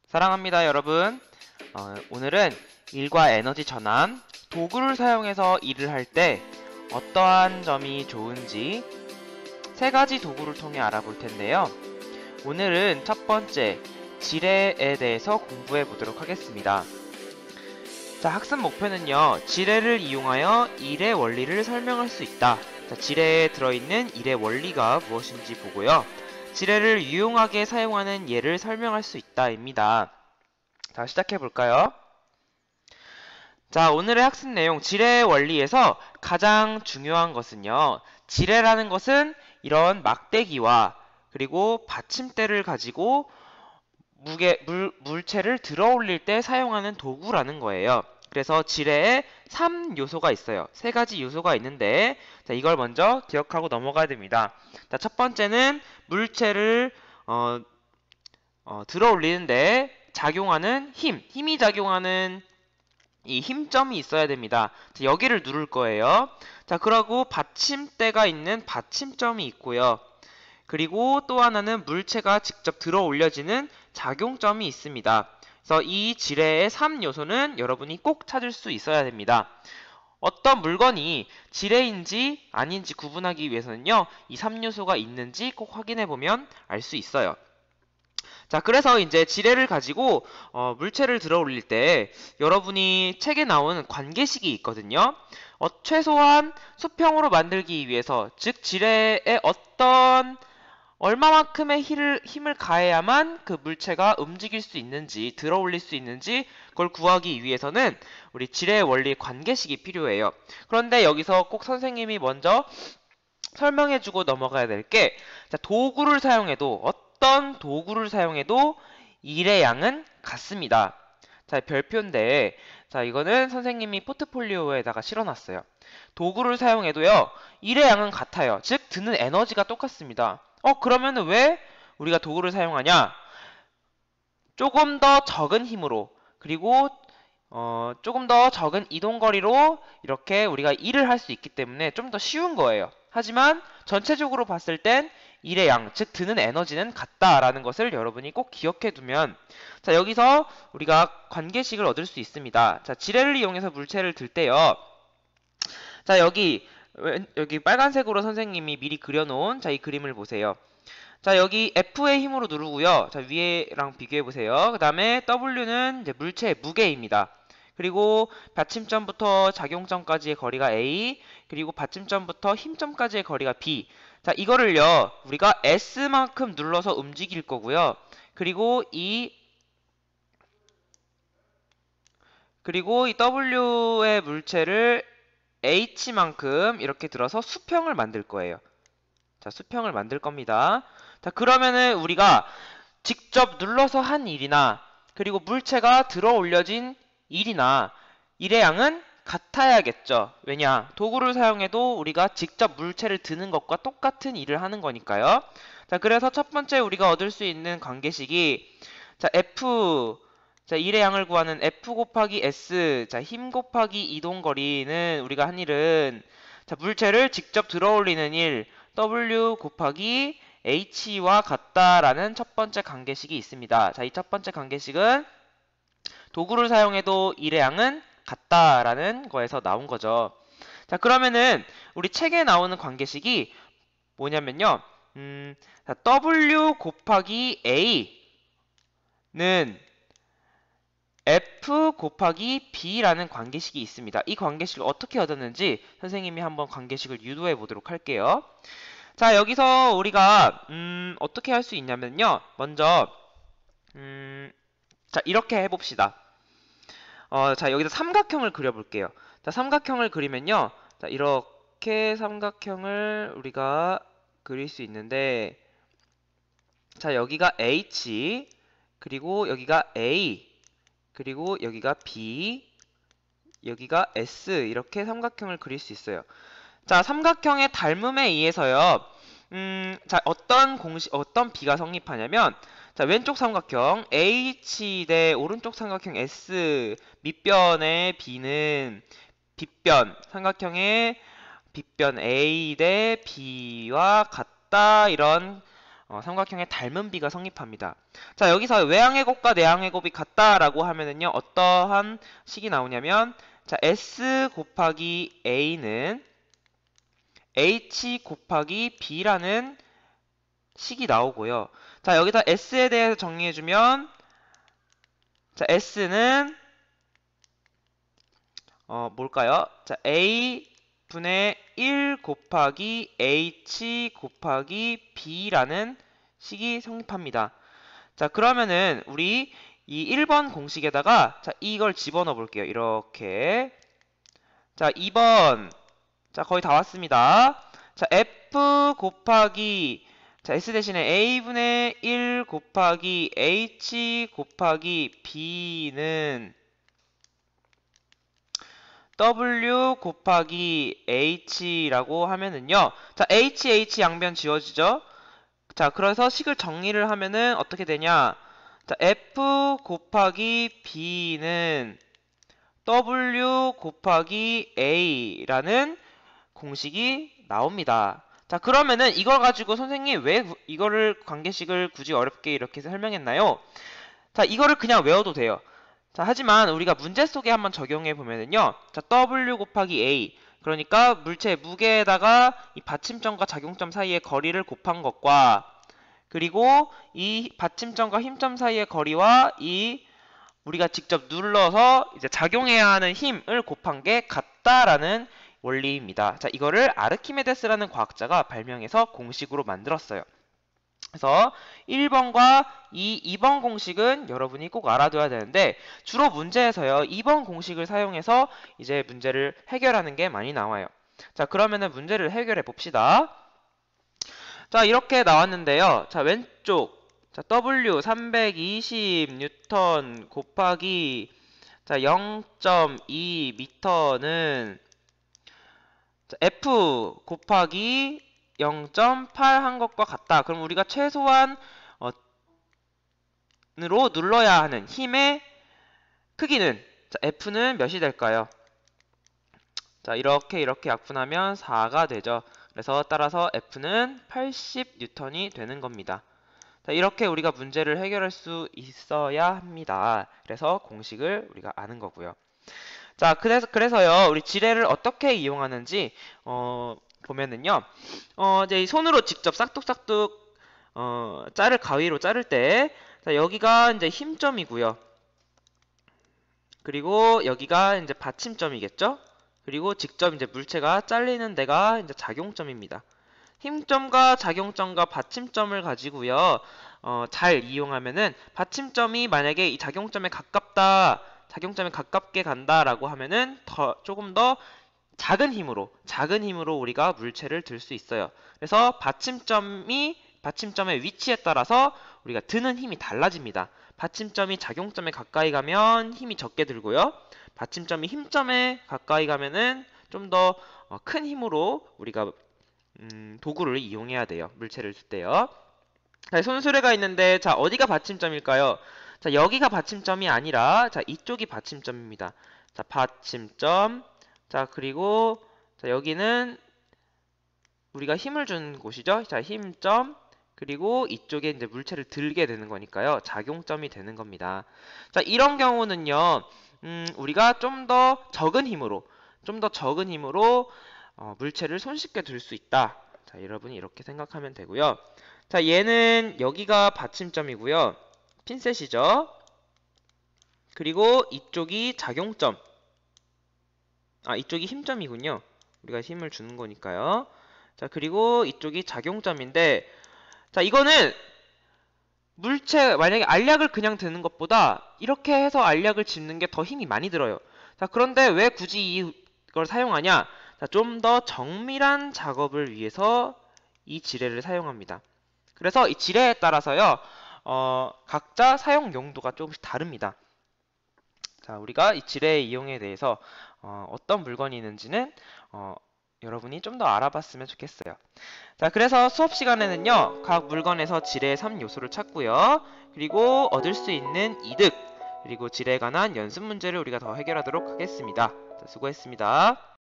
사랑합니다, 여러분. 오늘은 일과 에너지 전환, 도구를 사용해서 일을 할 때 어떠한 점이 좋은지 세 가지 도구를 통해 알아볼 텐데요. 오늘은 첫 번째, 지뢰에 대해서 공부해 보도록 하겠습니다. 자, 학습 목표는요, 지뢰를 이용하여 일의 원리를 설명할 수 있다. 자, 지뢰에 들어있는 일의 원리가 무엇인지 보고요. 지뢰를 유용하게 사용하는 예를 설명할 수 있다입니다. 자, 시작해 볼까요? 자, 오늘의 학습 내용, 지뢰의 원리에서 가장 중요한 것은요, 지뢰라는 것은 이런 막대기와 그리고 받침대를 가지고 물체를 들어 올릴 때 사용하는 도구라는 거예요. 그래서 지뢰에 3요소가 있어요. 세 가지 요소가 있는데, 자, 이걸 먼저 기억하고 넘어가야 됩니다. 자, 첫 번째는 물체를 들어 올리는데 작용하는 힘이 작용하는 이 힘점이 있어야 됩니다. 자, 여기를 누를 거예요. 자, 그러고 받침대가 있는 받침점이 있고요. 그리고 또 하나는 물체가 직접 들어 올려지는 작용점이 있습니다. 그래서 이 지뢰의 3요소는 여러분이 꼭 찾을 수 있어야 됩니다. 어떤 물건이 지뢰인지 아닌지 구분하기 위해서는요, 이 3요소가 있는지 꼭 확인해 보면 알 수 있어요. 자, 그래서 이제 지뢰를 가지고 물체를 들어 올릴 때 여러분이 책에 나오는 관계식이 있거든요. 최소한 수평으로 만들기 위해서, 즉 지뢰에 얼마만큼의 힘을 가해야만 그 물체가 움직일 수 있는지, 들어 올릴 수 있는지 그걸 구하기 위해서는 우리 지뢰의 원리 관계식이 필요해요. 그런데 여기서 꼭 선생님이 먼저 설명해주고 넘어가야 될 게, 어떤 도구를 사용해도 일의 양은 같습니다. 자, 별표인데, 자, 이거는 선생님이 포트폴리오에다가 실어놨어요. 도구를 사용해도요, 일의 양은 같아요. 즉, 드는 에너지가 똑같습니다. 그러면 왜 우리가 도구를 사용하냐? 조금 더 적은 힘으로, 그리고 조금 더 적은 이동거리로 이렇게 우리가 일을 할 수 있기 때문에 좀 더 쉬운 거예요. 하지만 전체적으로 봤을 땐 일의 양, 즉 드는 에너지는 같다라는 것을 여러분이 꼭 기억해 두면, 자, 여기서 우리가 관계식을 얻을 수 있습니다. 자, 지뢰를 이용해서 물체를 들 때요. 자, 여기 빨간색으로 선생님이 미리 그려놓은, 자, 이 그림을 보세요. 자, 여기 F의 힘으로 누르고요. 자, 위에랑 비교해 보세요. 그 다음에 W는 이제 물체의 무게입니다. 그리고 받침점부터 작용점까지의 거리가 A, 그리고 받침점부터 힘점까지의 거리가 B. 자, 이거를요, 우리가 S만큼 눌러서 움직일 거고요. 그리고 이 W의 물체를 H만큼 이렇게 들어서 수평을 만들 거예요. 자, 수평을 만들 겁니다. 자, 그러면은 우리가 직접 눌러서 한 일이나, 그리고 물체가 들어 올려진 일이나, 일의 양은 같아야겠죠. 왜냐? 도구를 사용해도 우리가 직접 물체를 드는 것과 똑같은 일을 하는 거니까요. 자, 그래서 첫 번째 우리가 얻을 수 있는 관계식이, 자, 자, 일의 양을 구하는 F 곱하기 S, 자, 힘 곱하기 이동거리는 우리가 한 일은, 자, 물체를 직접 들어 올리는 일, W 곱하기 H와 같다라는 첫 번째 관계식이 있습니다. 자, 이 첫 번째 관계식은 도구를 사용해도 일의 양은 같다라는 거에서 나온 거죠. 자, 그러면은 우리 책에 나오는 관계식이 뭐냐면요. 자, W 곱하기 A는 F 곱하기 B라는 관계식이 있습니다. 이 관계식을 어떻게 얻었는지 선생님이 한번 관계식을 유도해 보도록 할게요. 자, 여기서 우리가 어떻게 할 수 있냐면요. 먼저 자, 이렇게 해봅시다. 자, 여기서 삼각형을 그려볼게요. 자, 삼각형을 그리면요. 자, 이렇게 삼각형을 우리가 그릴 수 있는데, 자, 여기가 H, 그리고 여기가 A, 그리고 여기가 B, 여기가 S, 이렇게 삼각형을 그릴 수 있어요. 자, 삼각형의 닮음에 의해서요. 자, 어떤 비가 성립하냐면, 자, 왼쪽 삼각형 H 대 오른쪽 삼각형 S, 밑변의 B는 삼각형의 빗변 A 대 B와 같다, 이런 삼각형의 닮은 비가 성립합니다. 자, 여기서 외항의 곱과 내항의 곱이 같다라고 하면은요, 어떠한 식이 나오냐면, 자, S 곱하기 A는 H 곱하기 B라는 식이 나오고요. 자, 여기다 S에 대해서 정리해주면, 자, S는, 뭘까요? 자, A 분의 1 곱하기 H 곱하기 B라는 식이 성립합니다. 자, 그러면은, 우리 이 1번 공식에다가, 자, 이걸 집어넣어 볼게요. 이렇게. 자, 2번. 자, 거의 다 왔습니다. 자, F 곱하기, 자, S 대신에 A분의 1 곱하기 H 곱하기 B는 W 곱하기 H라고 하면은요. 자, H 양변 지워지죠? 자, 그래서 식을 정리를 하면은 어떻게 되냐? 자, F 곱하기 B는 W 곱하기 A라는 공식이 나옵니다. 자, 그러면은 이걸 가지고 선생님 왜 이거를 관계식을 굳이 어렵게 이렇게 설명했나요? 자, 이거를 그냥 외워도 돼요. 자, 하지만 우리가 문제 속에 한번 적용해 보면은요. 자, W 곱하기 A. 그러니까 물체의 무게에다가 이 받침점과 작용점 사이의 거리를 곱한 것과 그리고 이 받침점과 힘점 사이의 거리와 이 우리가 직접 눌러서 이제 작용해야 하는 힘을 곱한 게 같다라는 원리입니다. 자, 이거를 아르키메데스라는 과학자가 발명해서 공식으로 만들었어요. 그래서 1번과 2번 공식은 여러분이 꼭 알아둬야 되는데 주로 문제에서요. 2번 공식을 사용해서 이제 문제를 해결하는 게 많이 나와요. 자, 그러면은 문제를 해결해 봅시다. 자, 이렇게 나왔는데요. 자, 왼쪽 자, W 320 뉴턴 곱하기 자, 0.2 미터는 F 곱하기 0.8 한 것과 같다. 그럼 우리가 최소한 으로 눌러야 하는 힘의 크기는 자, F는 몇이 될까요? 자, 이렇게 약분하면 4가 되죠. 그래서 따라서 F는 80 뉴턴이 되는 겁니다. 자, 이렇게 우리가 문제를 해결할 수 있어야 합니다. 그래서 공식을 우리가 아는 거고요. 자, 그래서요, 우리 지뢰를 어떻게 이용하는지, 보면은요, 이제 손으로 직접 싹둑싹둑, 가위로 자를 때, 자, 여기가 이제 힘점이고요. 그리고 여기가 이제 받침점이겠죠? 그리고 직접 이제 물체가 잘리는 데가 이제 작용점입니다. 힘점과 작용점과 받침점을 가지고요, 잘 이용하면은 받침점이 만약에 이 작용점에 가깝다, 작용점에 가깝게 간다라고 하면은 조금 더 작은 힘으로 우리가 물체를 들 수 있어요. 그래서 받침점의 위치에 따라서 우리가 드는 힘이 달라집니다. 받침점이 작용점에 가까이 가면 힘이 적게 들고요. 받침점이 힘점에 가까이 가면은 좀 더 큰 힘으로 우리가 도구를 이용해야 돼요. 물체를 줄 때요. 자, 손수레가 있는데 자, 어디가 받침점일까요? 자, 여기가 받침점이 아니라 자, 이쪽이 받침점입니다. 자, 받침점. 자, 그리고 자, 여기는 우리가 힘을 준 곳이죠. 자, 힘점. 그리고 이쪽에 이제 물체를 들게 되는 거니까요. 작용점이 되는 겁니다. 자, 이런 경우는요. 우리가 좀 더 적은 힘으로 물체를 손쉽게 들 수 있다. 자, 여러분이 이렇게 생각하면 되고요. 자, 얘는 여기가 받침점이고요. 핀셋이죠. 그리고 이쪽이 작용점. 이쪽이 힘점이군요. 우리가 힘을 주는 거니까요. 자, 그리고 이쪽이 작용점인데, 자, 이거는 물체, 만약에 알약을 그냥 드는 것보다 이렇게 해서 알약을 짚는 게 더 힘이 많이 들어요. 자, 그런데 왜 굳이 이걸 사용하냐? 자, 좀 더 정밀한 작업을 위해서 이 지뢰를 사용합니다. 그래서 이 지뢰에 따라서요, 각자 사용 용도가 조금씩 다릅니다. 자, 우리가 이 지뢰의 이용에 대해서 어떤 물건이 있는지는 여러분이 좀 더 알아봤으면 좋겠어요. 자, 그래서 수업 시간에는요, 각 물건에서 지뢰의 3요소를 찾고요. 그리고 얻을 수 있는 이득, 그리고 지뢰에 관한 연습 문제를 우리가 더 해결하도록 하겠습니다. 자, 수고했습니다.